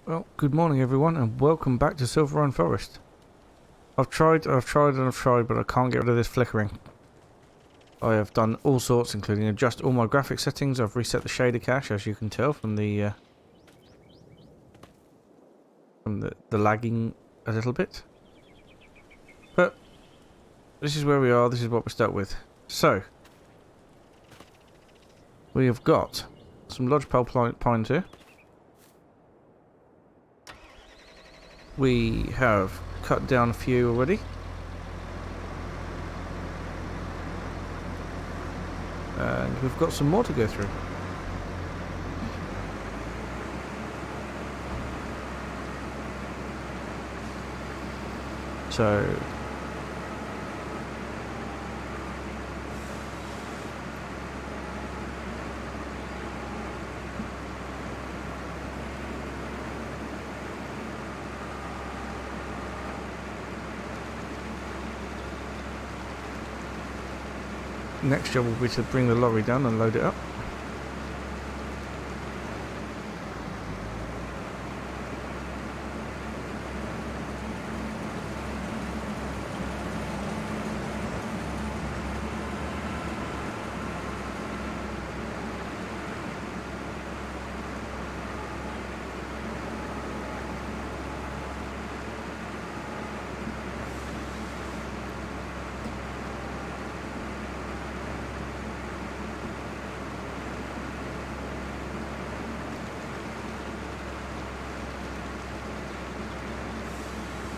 Well, good morning everyone and welcome back to Silverrun Forest. I've tried, but I can't get rid of this flickering. I have done all sorts, including adjust all my graphic settings. I've reset the shader cache, as you can tell from the lagging a little bit. But this is where we are, this is what we're stuck with. So, we have got some lodgepole pines here. We have cut down a few already. And we've got some more to go through. So, next job will be to bring the lorry down and load it up.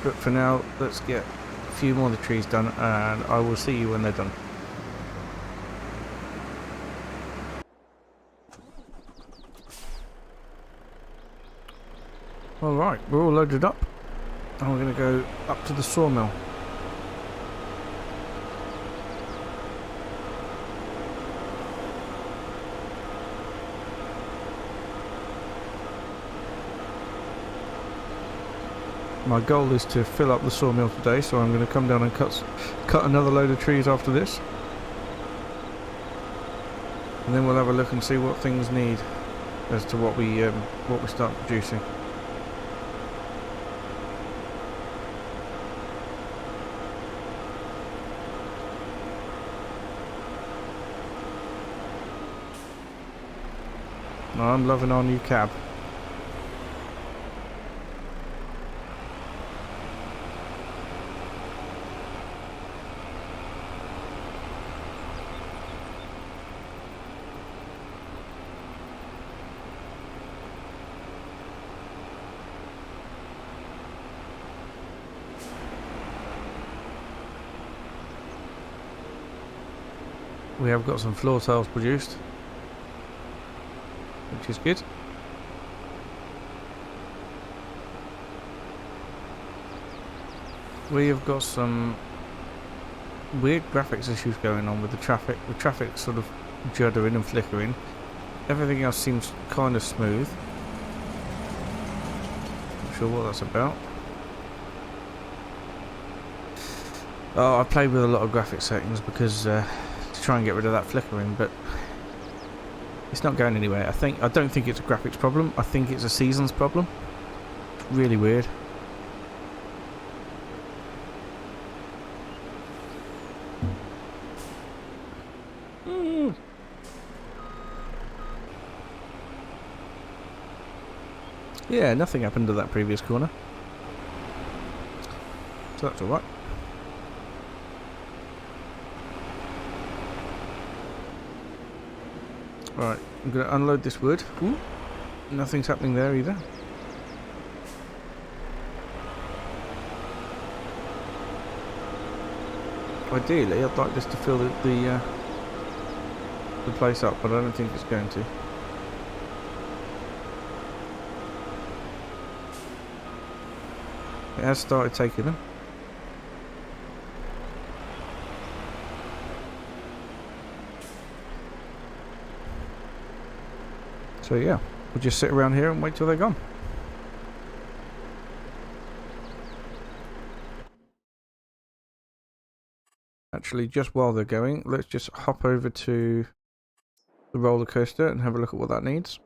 But for now, let's get a few more of the trees done, and I will see you when they're done. Alright, we're all loaded up, and we're going to go up to the sawmill. My goal is to fill up the sawmill today, so I'm going to come down and cut another load of trees after this. And then we'll have a look and see what things need as to what we start producing. I'm loving our new cab. We have got some floor tiles produced, which is good. We have got some weird graphics issues going on with the traffic. The traffic sort of juddering and flickering. Everything else seems kind of smooth. Not sure what that's about. Oh, I played with a lot of graphic settings because to try and get rid of that flickering, but it's not going anywhere. I don't think it's a graphics problem. I think it's a seasons problem. It's really weird. Yeah, nothing happened to that previous corner, so that's alright. Right, I'm going to unload this wood. Ooh, nothing's happening there either. Ideally, I'd like this to fill the place up, but I don't think it's going to. It has started taking them. So yeah, we'll just sit around here and wait till they're gone. Actually, just while they're going, let's just hop over to the roller coaster and have a look at what that needs.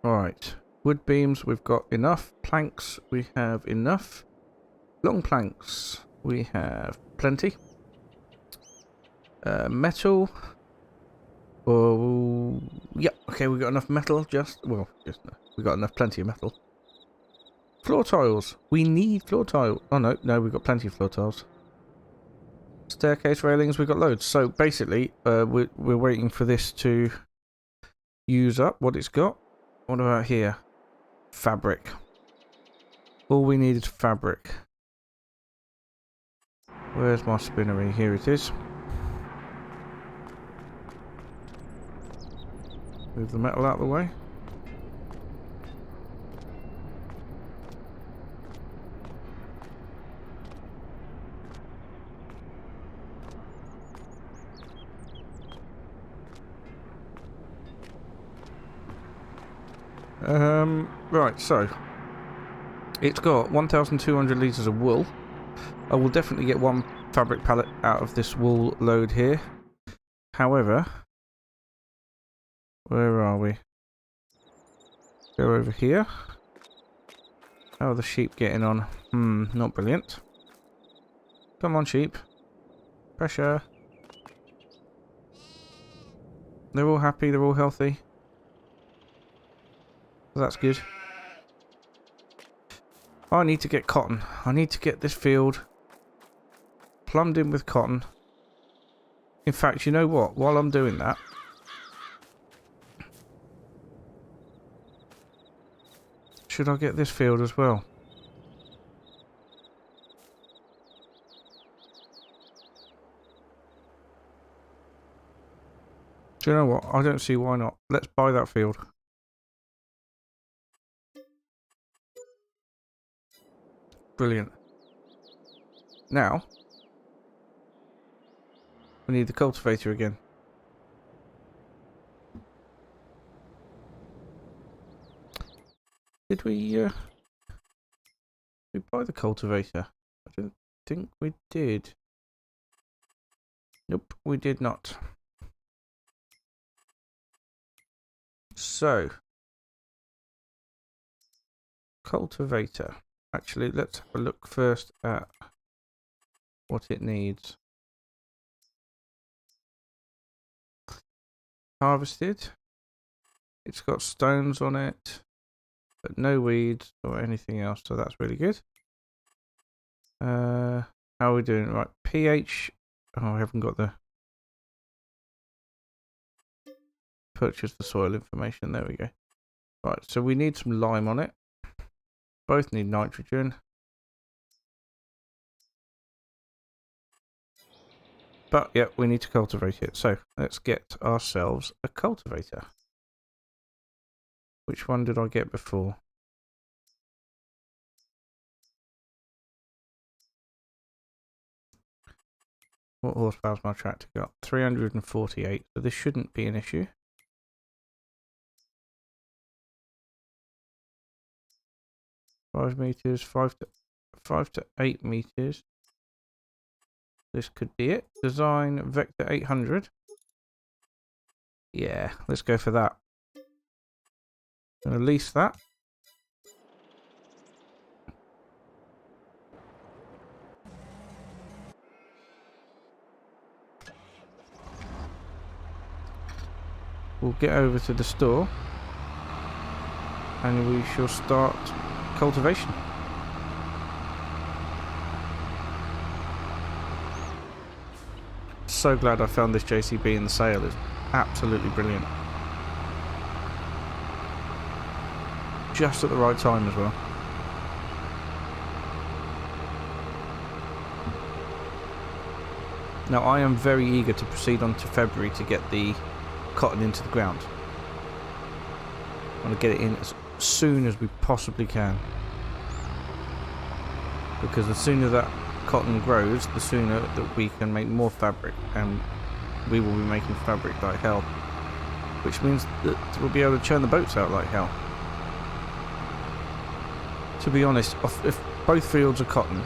Alright, Wood beams, we've got enough. Planks, we have enough. Long planks, we have plenty. Metal. Oh, yeah. Okay, we got enough metal. We got enough, plenty of metal. Floor tiles. We need floor tile. Oh no, we've got plenty of floor tiles. Staircase railings, we've got loads. So basically, we're waiting for this to use up what it's got. What about here? Fabric. All we need is fabric. Where's my spinnery? Here it is. Move the metal out of the way. Right, so it's got 1,200 litres of wool. I will definitely get one fabric pallet out of this wool load here. However, where are we? Go over here. How are the sheep getting on? Not brilliant. Come on, sheep. Pressure. They're all happy, they're all healthy. That's good. I need to get cotton. I need to get this field plumbed in with cotton. In fact, you know what? While I'm doing that, should I get this field as well? Do you know what? I don't see why not. Let's buy that field. Brilliant. Now, we need the cultivator again. Did we buy the cultivator? I don't think we did. Nope, we did not. So, cultivator. Actually, let's have a look first at what it needs. Harvested. It's got stones on it, but no weeds or anything else, so that's really good. How are we doing? Right, pH. Oh, I haven't got the purchase the soil information. There we go. Right, so we need some lime on it. Both need nitrogen. But yeah, we need to cultivate it. So let's get ourselves a cultivator. Which one did I get before? What horsepower's my tractor got? 348. So this shouldn't be an issue. Five meters, five to 8 meters. This could be it. Design vector 800. Yeah, let's go for that. Gonna lease that. We'll get over to the store and we shall start cultivation. So glad I found this JCB in the sale. It's absolutely brilliant. Just at the right time as well. Now I am very eager to proceed on to February to get the cotton into the ground. I want to get it in as soon as we possibly can. Because the sooner that cotton grows, the sooner that we can make more fabric, and we will be making fabric like hell. Which means that we'll be able to churn the boats out like hell. To be honest, if both fields are cotton,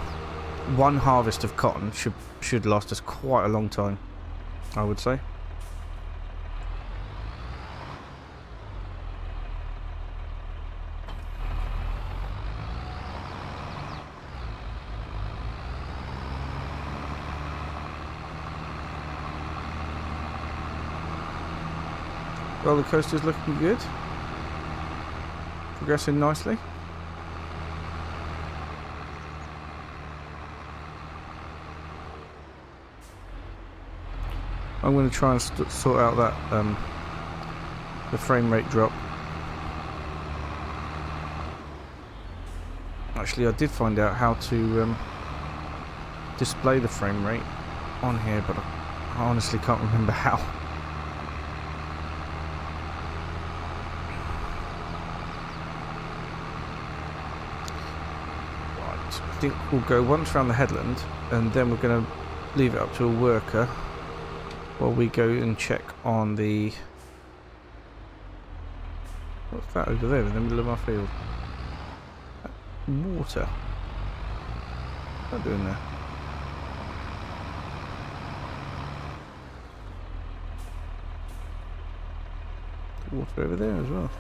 one harvest of cotton should last us quite a long time, I would say. Roller coaster's looking good. Progressing nicely. I'm going to try and sort out that the frame rate drop. Actually, I did find out how to display the frame rate on here, but I honestly can't remember how. Right, I think we'll go once around the headland, and then we're going to leave it up to a worker while we go and check on the... What's that over there in the middle of our field? Water. What's that doing there? Water over there as well.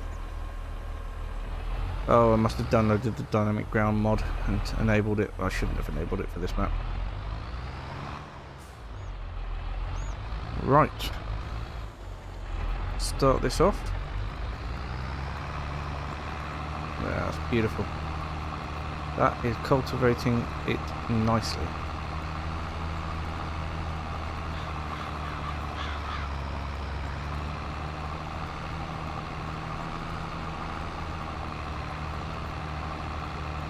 Oh, I must have downloaded the dynamic ground mod and enabled it. I shouldn't have enabled it for this map. Right. Start this off. Yeah, that's beautiful. That is cultivating it nicely.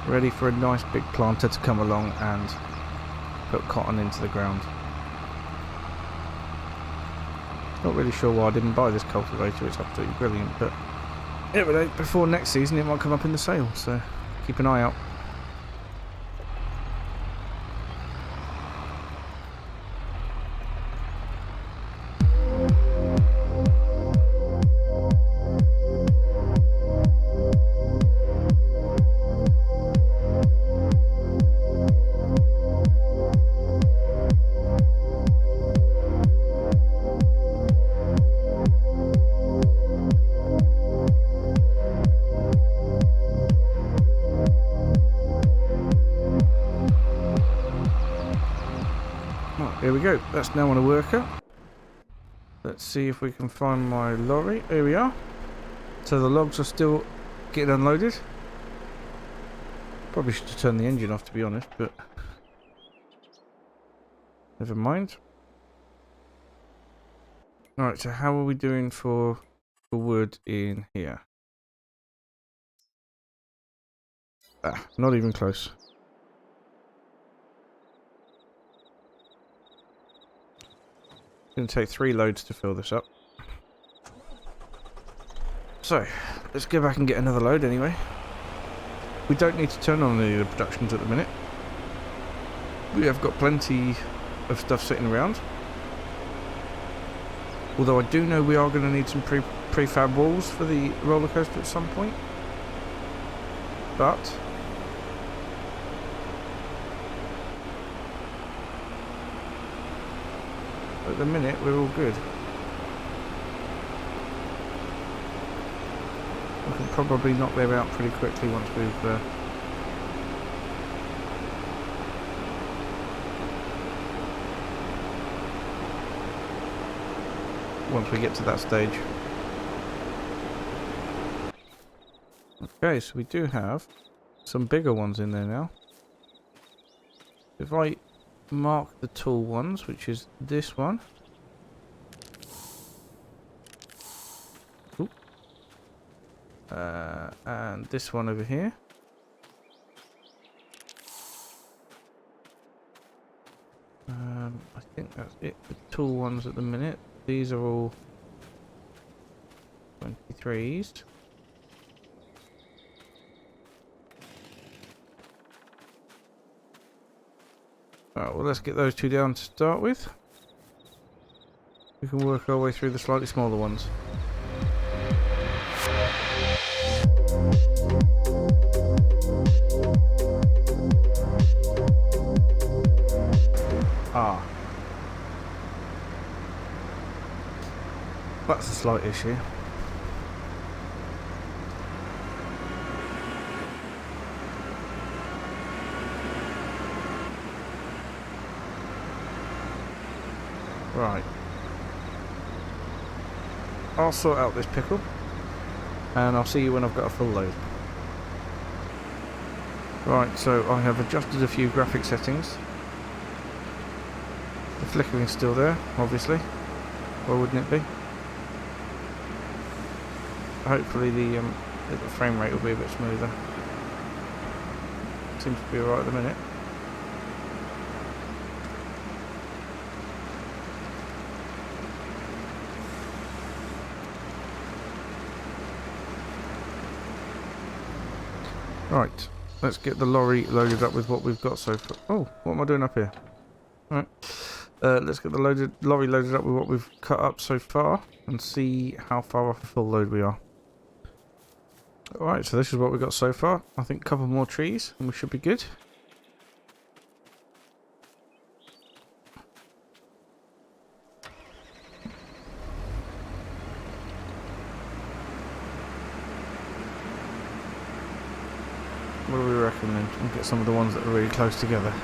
Ready for a nice big planter to come along and put cotton into the ground. Not really sure why I didn't buy this cultivator, it's absolutely brilliant, but before next season it might come up in the sale, so keep an eye out. Here we go, that's now on a worker. Let's see if we can find my lorry. Here we are. So the logs are still getting unloaded. Probably should have turned the engine off, to be honest, but never mind. Alright, so how are we doing for wood in here? Ah, not even close. It's going to take 3 loads to fill this up. So, let's go back and get another load anyway. We don't need to turn on any of the productions at the minute. We have got plenty of stuff sitting around. Although I do know we are going to need some prefab walls for the roller coaster at some point. But at the minute we're all good. We can probably knock them out pretty quickly once we've once we get to that stage. Okay, so we do have some bigger ones in there now. If I mark the tall ones, which is this one. Ooh. And this one over here. I think that's it for tall ones at the minute. These are all 23s. Right, well, let's get those 2 down to start with. We can work our way through the slightly smaller ones. Ah. That's a slight issue. Right. I'll sort out this pickle, and I'll see you when I've got a full load. Right, so I have adjusted a few graphic settings. The flickering's still there, obviously. Why wouldn't it be? Hopefully the frame rate will be a bit smoother. Seems to be alright at the minute. Right, let's get the lorry loaded up with what we've got so far. Oh, what am I doing up here? Alright, let's get the lorry loaded up with what we've cut up so far and see how far off a full load we are. Alright, so this is what we've got so far. I think a couple more trees and we should be good. What do we reckon then? We'll get some of the ones that are really close together.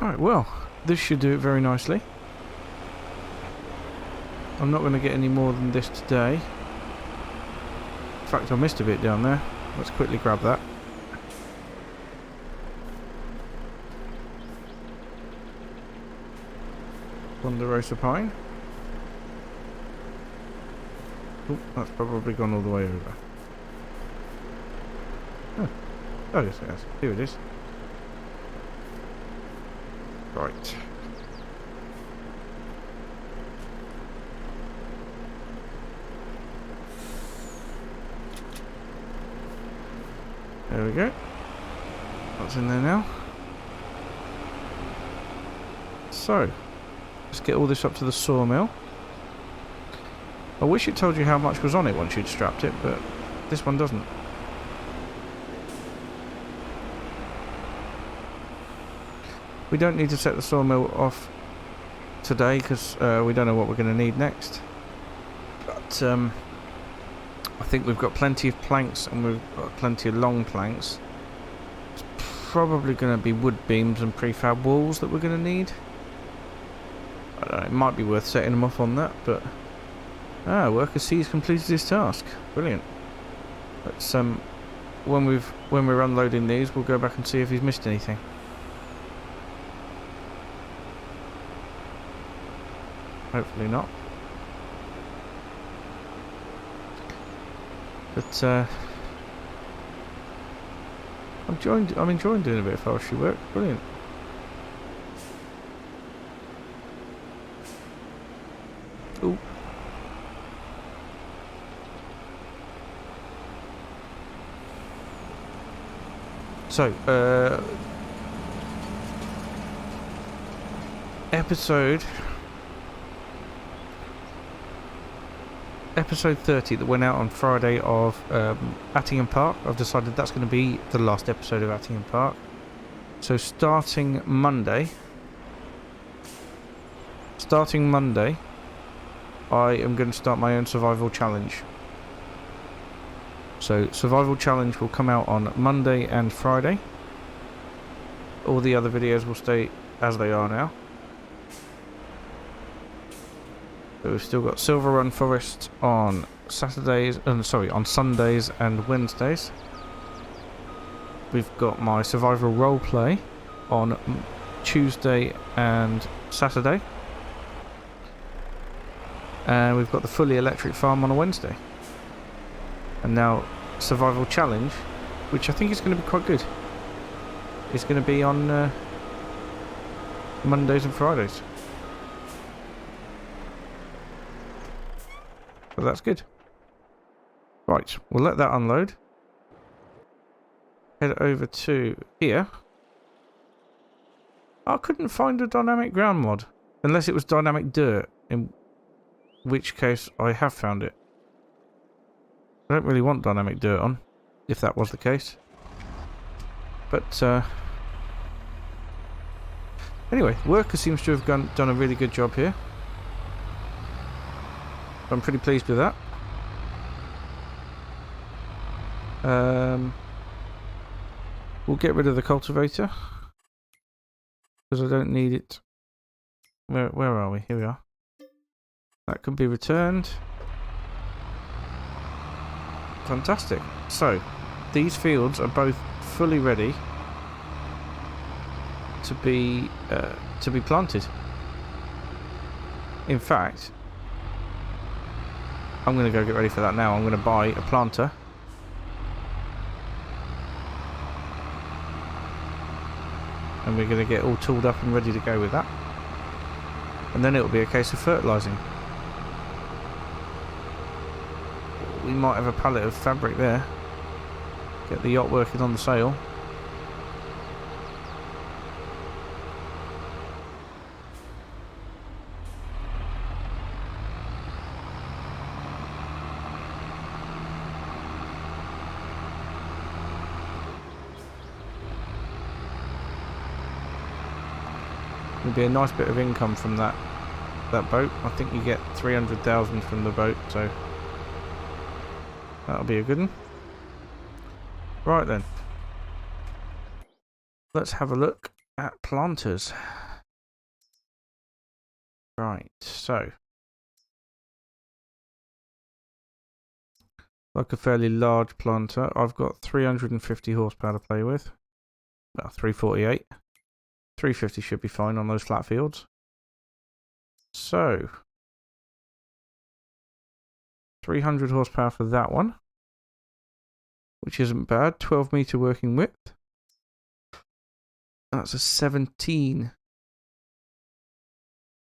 Alright, well, this should do it very nicely. I'm not going to get any more than this today. In fact, I missed a bit down there. Let's quickly grab that. Ponderosa pine. Oh, that's probably gone all the way over. Oh yes, yes. Here it is. Right. There we go. What's in there now? So, let's get all this up to the sawmill. I wish it told you how much was on it once you'd strapped it, but this one doesn't. We don't need to set the sawmill off today because we don't know what we're going to need next. But I think we've got plenty of planks and we've got plenty of long planks. It's probably going to be wood beams and prefab walls that we're going to need. I don't know, it might be worth setting them off on that, but... Ah, worker C has completed his task. Brilliant. Let's, when we're unloading these, we'll go back and see if he's missed anything. Hopefully not. But I'm enjoying doing a bit of forestry work. Brilliant. Ooh. So, episode 30 that went out on Friday of Attingham Park. I've decided that's going to be the last episode of Attingham Park. So starting Monday, I am going to start my own survival challenge. So survival challenge will come out on Monday and Friday. All the other videos will stay as they are now. So we've still got Silverrun Forest on Saturdays, on Sundays and Wednesdays. We've got my survival roleplay on Tuesday and Saturday. And we've got the fully electric farm on a Wednesday. And now survival challenge, which I think is going to be quite good. It's going to be on Mondays and Fridays. So that's good. Right, we'll let that unload. Head over to here. I couldn't find a dynamic ground mod. Unless it was dynamic dirt, in which case I have found it. I don't really want dynamic dirt on, if that was the case. But, anyway, worker seems to have done a really good job here. I'm pretty pleased with that. We'll get rid of the cultivator. Because I don't need it. Where are we? Here we are. That can be returned. Fantastic. So, these fields are both fully ready to be planted. In fact, I'm going to go get ready for that now. I'm going to buy a planter. And we're going to get all tooled up and ready to go with that. And then it'll be a case of fertilising. We might have a pallet of fabric there. Get the yacht working on the sail. It'll be a nice bit of income from that boat. I think you get 300,000 from the boat, so that'll be a good one. Right then, let's have a look at planters. Right, so like a fairly large planter, I've got 350 horsepower to play with. Well, 348. 350 should be fine on those flat fields. So 300 horsepower for that one, which isn't bad. 12 meter working width. That's a 17.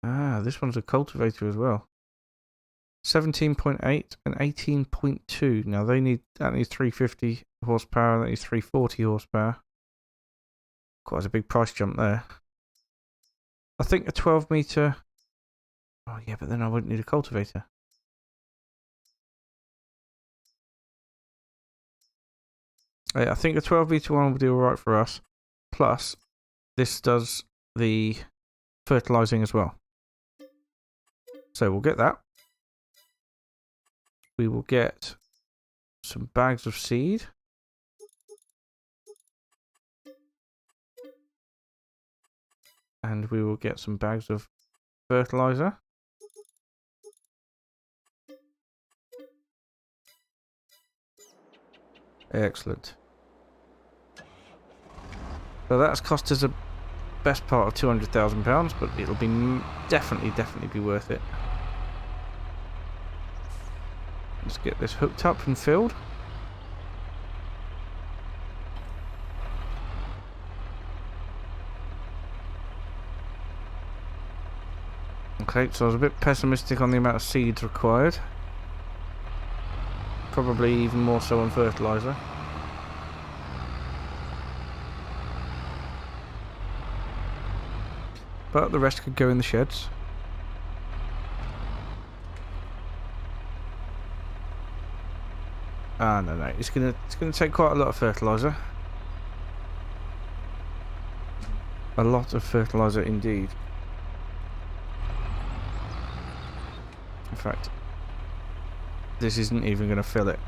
Ah, this one's a cultivator as well. 17.8 and 18.2. Now that needs 350 horsepower, that needs 340 horsepower. Quite a big price jump there. I think a 12 meter. Oh yeah, but then I wouldn't need a cultivator. I think a 12 meter one will do alright for us. Plus, this does the fertilizing as well. So we'll get that. We will get some bags of seed. And we will get some bags of fertilizer. Excellent. So that's cost us a best part of £200,000, but it'll be definitely be worth it. Let's get this hooked up and filled. Okay, so I was a bit pessimistic on the amount of seeds required. Probably even more so on fertilizer. But the rest could go in the sheds. Ah, no, it's gonna take quite a lot of fertilizer. A lot of fertilizer indeed. In fact, this isn't even going to fill it.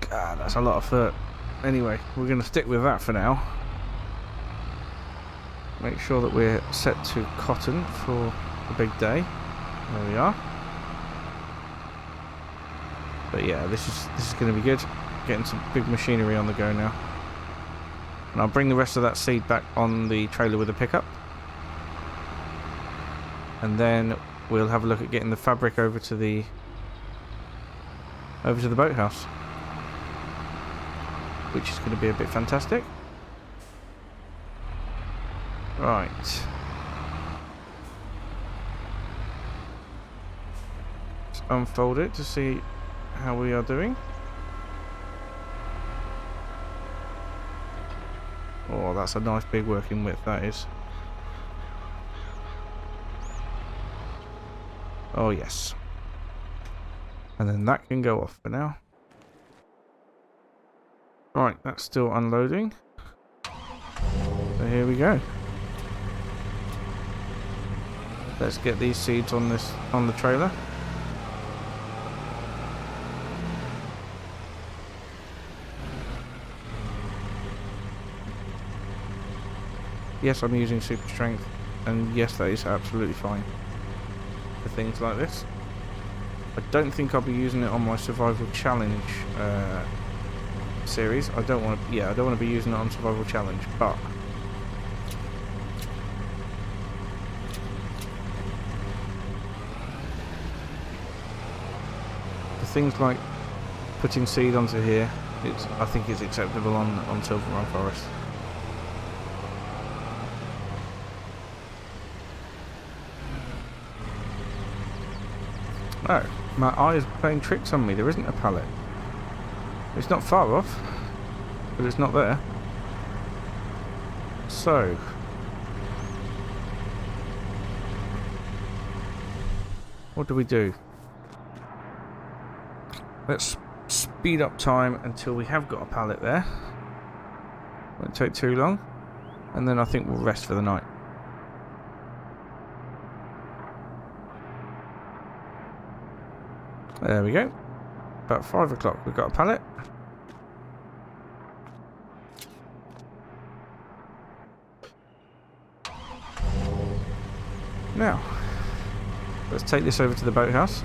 God, that's a lot of fert. Anyway, we're going to stick with that for now. Make sure that we're set to cotton for the big day. There we are. But yeah, this is going to be good. Getting some big machinery on the go now. And I'll bring the rest of that seed back on the trailer with a pickup. And then we'll have a look at getting the fabric over to the boathouse. Which is going to be a bit fantastic. Right. Let's unfold it to see how we are doing. Oh, that's a nice big working width, that is. Oh, yes. And then that can go off for now. Right, that's still unloading. So here we go. Let's get these seeds on the trailer. Yes, I'm using super strength, and yes, that is absolutely fine for things like this. I don't think I'll be using it on my survival challenge series. I don't want to. Yeah, I don't want to be using it on survival challenge, but for things like putting seed onto here, I think it's acceptable on Silverrun Forest. Oh, my eye is playing tricks on me. There isn't a pallet. It's not far off, but it's not there. So, what do we do? Let's speed up time until we have got a pallet there. Won't take too long. And then I think we'll rest for the night. There we go. About 5 o'clock, we've got a pallet. Now, let's take this over to the boathouse.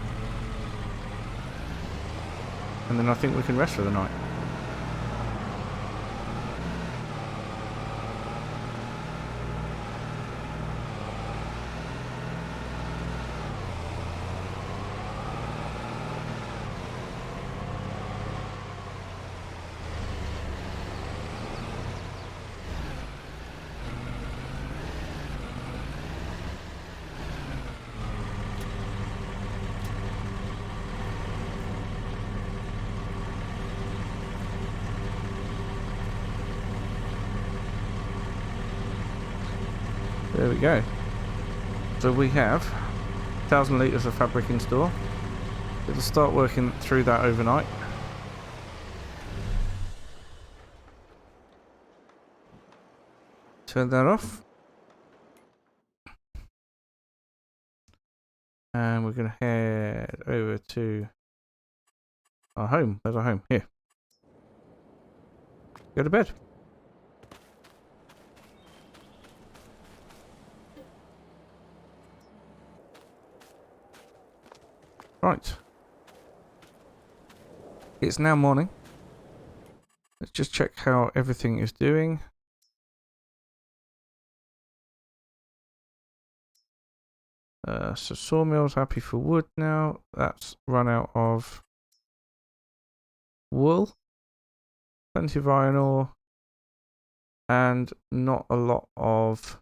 And then I think we can rest for the night. There we go. So we have 1,000 litres of fabric in store. It'll start working through that overnight. Turn that off. And we're going to head over to our home. Where's our home? Here. Go to bed. Right. It's now morning. Let's just check how everything is doing. So sawmill's happy for wood now. That's run out of wool. Plenty of iron ore. And not a lot of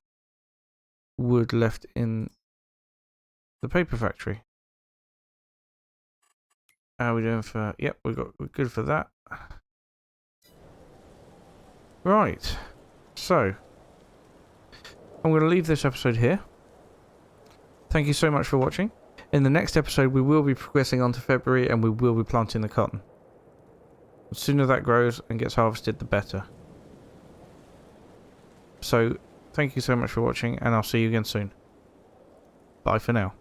wood left in the paper factory. How are we doing for... Yep, we're good for that. Right. So, I'm going to leave this episode here. Thank you so much for watching. In the next episode, we will be progressing on to February and we will be planting the cotton. The sooner that grows and gets harvested, the better. So, thank you so much for watching and I'll see you again soon. Bye for now.